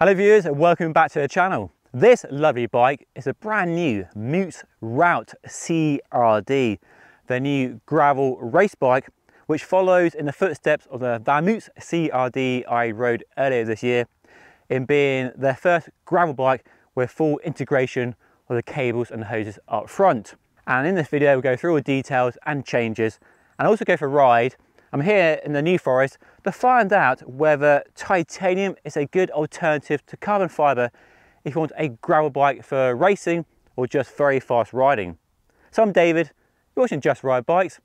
Hello viewers and welcome back to the channel. This lovely bike is a brand new Moots Routt CRD, the new gravel race bike which follows in the footsteps of the Moots CRD I rode earlier this year in being their first gravel bike with full integration of the cables and hoses up front. And in this video we'll go through all the details and changes and also go for a ride. I'm here in the New Forest to find out whether titanium is a good alternative to carbon fibre if you want a gravel bike for racing or just very fast riding. So I'm David, you're watching Just Ride Bikes.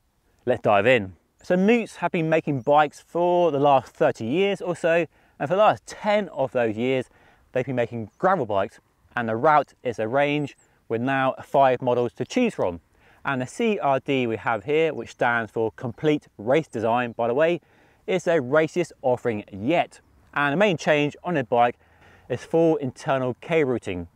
Let's dive in. So Moots have been making bikes for the last 30 years or so, and for the last 10 of those years they've been making gravel bikes, and the Routt is a range with now 5 models to choose from. And the CRD we have here, which stands for Complete Race Design, by the way, is their raciest offering yet. And the main change on the bike is full internal cable routing.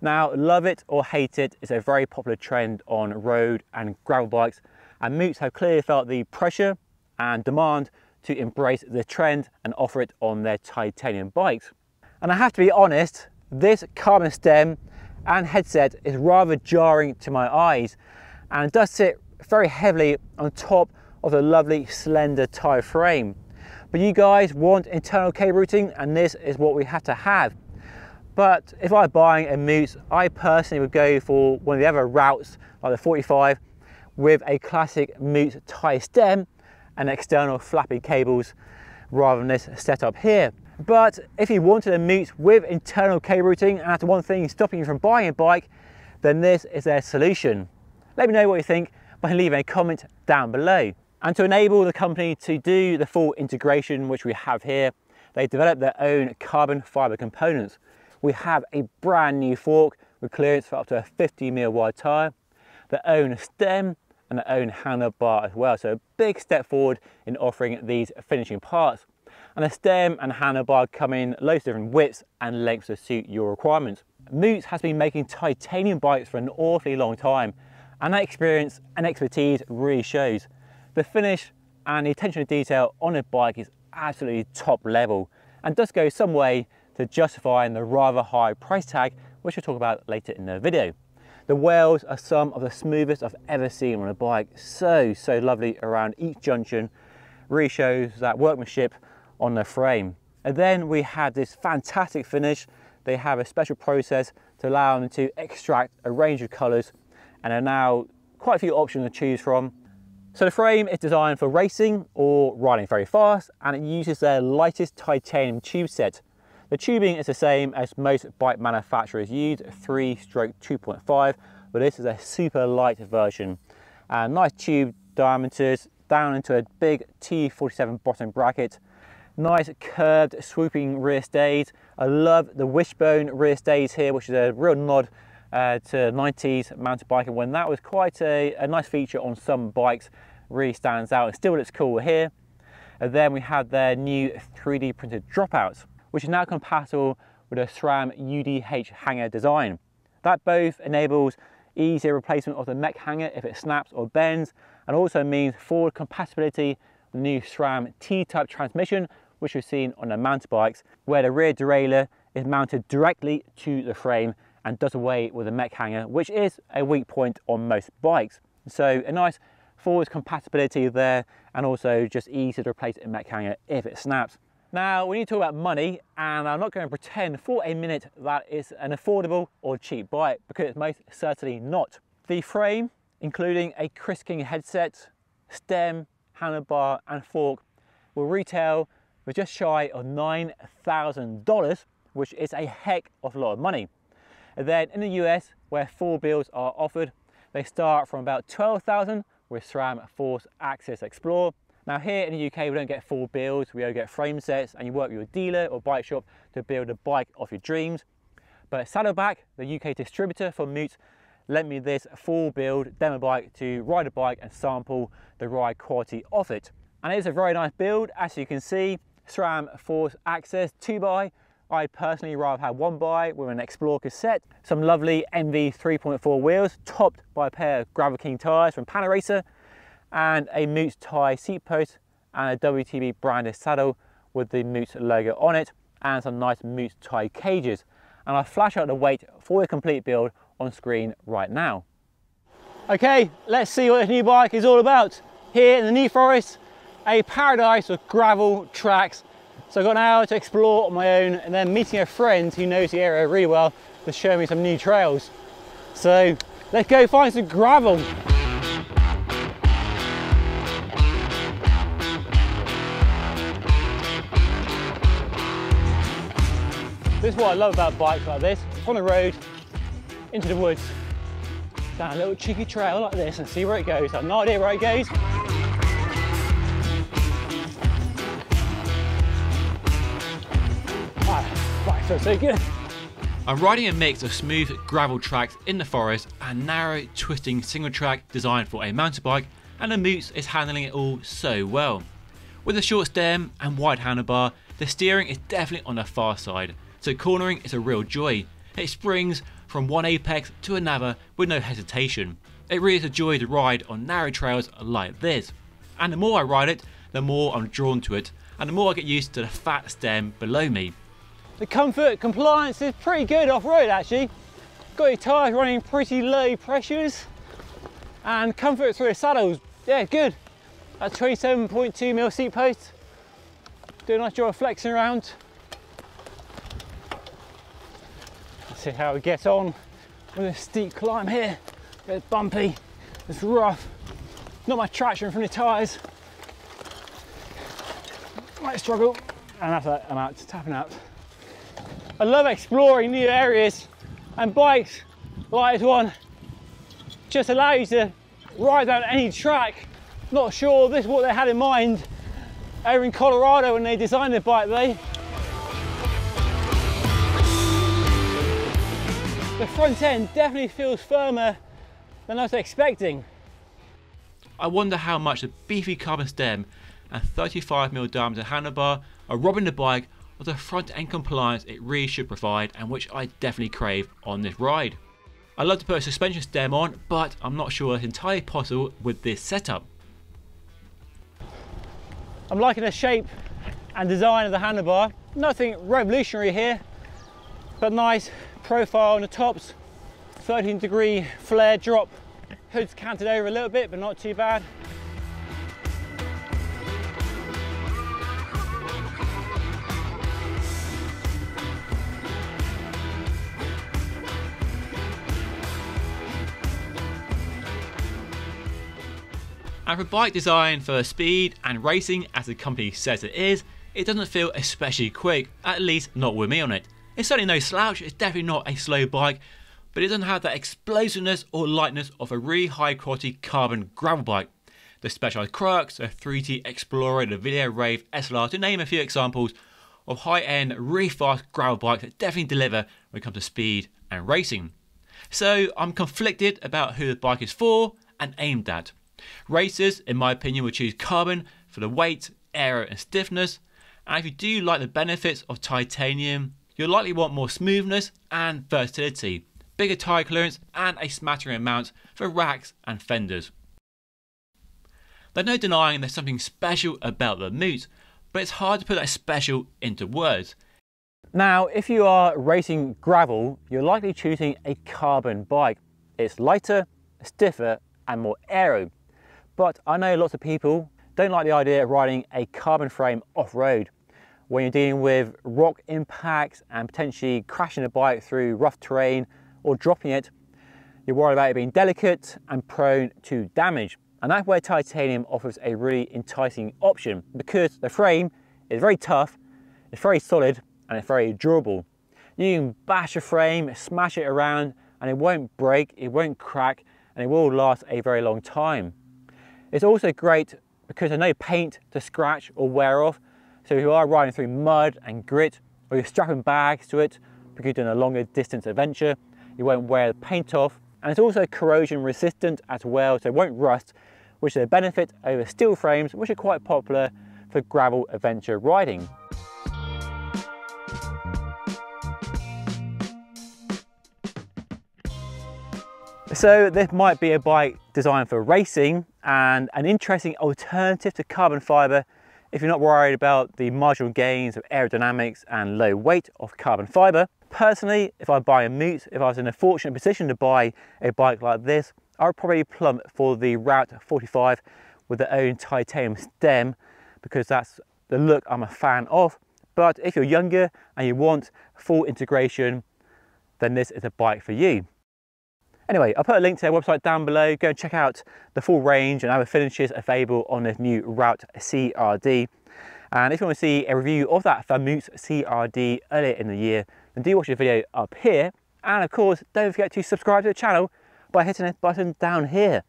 Now, love it or hate it, it's a very popular trend on road and gravel bikes, and Moots have clearly felt the pressure and demand to embrace the trend and offer it on their titanium bikes. And I have to be honest, this carbon stem and headset is rather jarring to my eyes, and does sit very heavily on top of the lovely slender tyre frame. But you guys want internal cable routing, and this is what we have to have. But if I'm buying a Moots, I personally would go for one of the other Routts, like the 45, with a classic Moots tyre stem and external flappy cables rather than this setup here. But if you wanted a Moots with internal cable routing, and that's one thing stopping you from buying a bike, then this is their solution. Let me know what you think by leaving a comment down below. And to enable the company to do the full integration which we have here, they developed their own carbon fibre components. We have a brand new fork with clearance for up to a 50mm wide tyre, their own stem and their own handlebar as well. So a big step forward in offering these finishing parts. And the stem and handlebar come in loads of different widths and lengths to suit your requirements. Moots has been making titanium bikes for an awfully long time, and that experience and expertise really shows. The finish and the attention to detail on a bike is absolutely top level and does go some way to justifying the rather high price tag, which we'll talk about later in the video. The wheels are some of the smoothest I've ever seen on a bike. So lovely around each junction, really shows that workmanship on the frame. And then we had this fantastic finish. They have a special process to allow them to extract a range of colours, and are now quite a few options to choose from. So the frame is designed for racing or riding very fast, and it uses their lightest titanium tube set. The tubing is the same as most bike manufacturers use, 3/2.5, but this is a super light version. And nice tube diameters down into a big T47 bottom bracket. Nice curved swooping rear stays. I love the wishbone rear stays here, which is a real nod to 90s mountain biking, when that was quite a nice feature on some bikes. Really stands out and still looks cool here. And then we have their new 3D printed dropouts, which is now compatible with a SRAM UDH hanger design. That both enables easier replacement of the mech hanger if it snaps or bends, and also means forward compatibility with the new SRAM T-type transmission, which we've seen on the mountain bikes, where the rear derailleur is mounted directly to the frame and does away with the mech hanger, which is a weak point on most bikes. So a nice forward compatibility there, and also just easy to replace a mech hanger if it snaps. Now we need to talk about money, and I'm not going to pretend for a minute that it's an affordable or cheap bike, because it's most certainly not. The frame, including a Chris King headset, stem, handlebar and fork, will retail with just shy of $9,000, which is a heck of a lot of money. And then in the US, where full builds are offered, they start from about $12,000 with SRAM Force Access Explore. Now here in the UK, we don't get full builds, we only get frame sets, and you work with your dealer or bike shop to build a bike of your dreams. But Saddleback, the UK distributor for Moots, lent me this full build demo bike to ride a bike and sample the ride quality of it. And it is a very nice build, as you can see. SRAM Force Access 2x. I personally rather have 1x with an Explore cassette, some lovely MV 3.4 wheels topped by a pair of Gravel King tyres from Panaracer, and a Moots tie seat post and a WTB branded saddle with the Moots logo on it. and some nice Moots tie cages. And I'll flash out the weight for the complete build on screen right now. Okay, let's see what this new bike is all about. Here in the New Forest, a paradise of gravel tracks. So I've got an hour to explore on my own, and then meeting a friend who knows the area really well to show me some new trails. So let's go find some gravel. This is what I love about bikes like this. From the road into the woods, down a little cheeky trail like this, and see where it goes. I have no idea where it goes. Right, feels so good. I'm riding a mix of smooth gravel tracks in the forest and narrow twisting single track designed for a mountain bike, and the Moots is handling it all so well. With a short stem and wide handlebar, the steering is definitely on the far side, so cornering is a real joy. It springs from one apex to another with no hesitation. It really is a joy to ride on narrow trails like this. And the more I ride it, the more I'm drawn to it, and the more I get used to the fat stem below me. The comfort compliance is pretty good off-road actually. Got your tyres running pretty low pressures, and comfort through the saddles, yeah, good. At 27.2mm seat post, do a nice job of flexing around. Let's see how we get on with a steep climb here. It's bumpy, it's rough, not much traction from the tyres. Might struggle, and that's it, I'm out, tapping out. I love exploring new areas, and bikes like this one just allow you to ride down any track. Not sure this is what they had in mind over in Colorado when they designed the bike though. The front end definitely feels firmer than I was expecting. I wonder how much the beefy carbon stem and 35mm diameter handlebar are robbing the bike of the front end compliance it really should provide, and which I definitely crave on this ride. I'd love to put a suspension stem on, but I'm not sure it's entirely possible with this setup. I'm liking the shape and design of the handlebar. Nothing revolutionary here, but nice profile on the tops. 13-degree flare drop. Hood's canted over a little bit, but not too bad. And for a bike designed for speed and racing, as the company says it is, it doesn't feel especially quick, at least not with me on it. It's certainly no slouch, it's definitely not a slow bike, but it doesn't have that explosiveness or lightness of a really high quality carbon gravel bike. The Specialized Crux, a 3T Explorer, the Video Rave SLR, to name a few examples of high-end, really fast gravel bikes that definitely deliver when it comes to speed and racing. So I'm conflicted about who the bike is for and aimed at. Racers, in my opinion, will choose carbon for the weight, aero and stiffness, and if you do like the benefits of titanium, you'll likely want more smoothness and versatility, bigger tyre clearance and a smattering of mounts for racks and fenders. There's no denying there's something special about the Moots, but it's hard to put that special into words. Now, if you are racing gravel, you're likely choosing a carbon bike. It's lighter, stiffer and more aero. But I know lots of people don't like the idea of riding a carbon frame off-road. When you're dealing with rock impacts and potentially crashing a bike through rough terrain or dropping it, you're worried about it being delicate and prone to damage. And that's where titanium offers a really enticing option, because the frame is very tough, it's very solid and it's very durable. You can bash a frame, smash it around and it won't break, it won't crack, and it will last a very long time. It's also great because there's no paint to scratch or wear off, so if you are riding through mud and grit, or you're strapping bags to it because you're doing a longer distance adventure, you won't wear the paint off. And it's also corrosion resistant as well, so it won't rust, which is a benefit over steel frames, which are quite popular for gravel adventure riding. So this might be a bike designed for racing, and an interesting alternative to carbon fibre if you're not worried about the marginal gains of aerodynamics and low weight of carbon fibre. Personally, if I buy a Moots, if I was in a fortunate position to buy a bike like this, I would probably plump for the Routt 45 with their own titanium stem, because that's the look I'm a fan of. But if you're younger and you want full integration, then this is a bike for you. Anyway, I'll put a link to their website down below. Go and check out the full range and other finishes available on this new Routt CRD. And if you want to see a review of that Moots CRD earlier in the year, then do watch the video up here. And of course, don't forget to subscribe to the channel by hitting this button down here.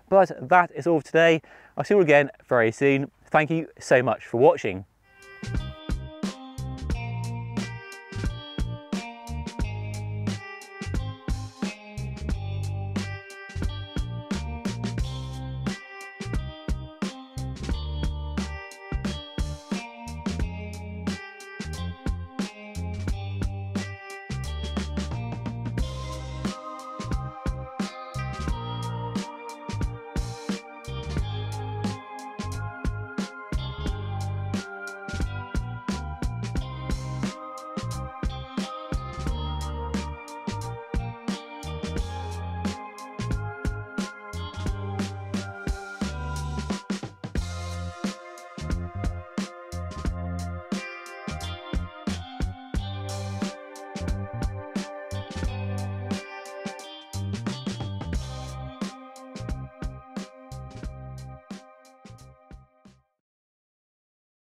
But that is all for today. I'll see you all again very soon. Thank you so much for watching.